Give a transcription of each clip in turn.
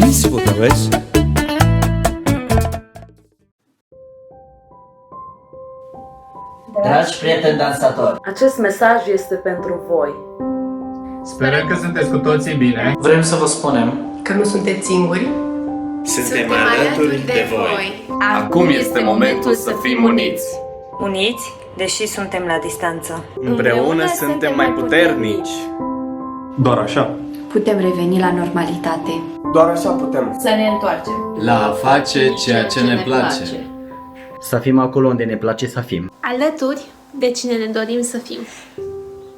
Isso outra vez. Dragi prieteni dansatori, Acest mesaj este pentru voi. Sperăm că sunteți cu toții bine. vrem să vă spunem Că nu sunteți singuri. Suntem alături de voi. Acum este momentul să fim uniți. Uniți, deși suntem la distanță. Împreună suntem mai puternici. Doar așa. Putem reveni la normalitate. Doar așa putem. Să ne întoarcem. La a face ceea ce ne place. să fim acolo unde ne place să fim. Alături de cine ne dorim să fim.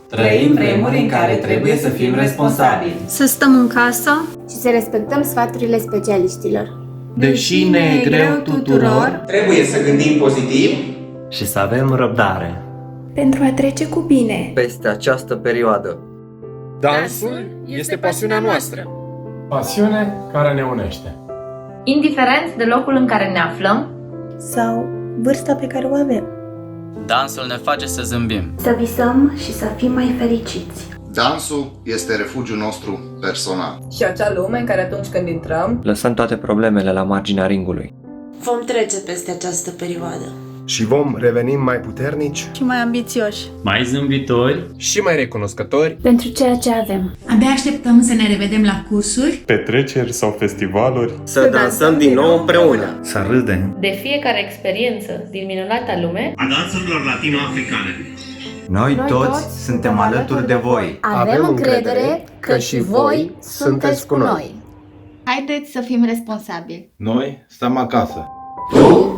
Trăim vremuri în care trebuie să fim responsabili. Să stăm în casă și să respectăm sfaturile specialiștilor. Deși ne e greu tuturor, Trebuie să gândim pozitiv Și să avem răbdare Pentru a trece cu bine. peste această perioadă. dansul este pasiunea noastră. pasiune care ne unește. Indiferent de locul în care ne aflăm, Sau vârsta pe care o avem. Dansul ne face să zâmbim. Să visăm și să fim mai fericiți. Dansul este refugiul nostru personal. Și acea lume în care atunci când intrăm, Lăsăm toate problemele la marginea ringului. Vom trece peste această perioadă. Și vom reveni mai puternici și mai ambițioși. Mai zâmbitori Și mai recunoscători. Pentru ceea ce avem. abia așteptăm să ne revedem la cursuri. petreceri sau festivaluri. Să dansăm din nou împreună. Să râdem. de fiecare experiență din minunata lume, A dansurilor latino-africane. Noi toți suntem alături de voi. Avem încredere că și voi sunteți cu noi. Haideți să fim responsabili. Noi stăm acasă. Tu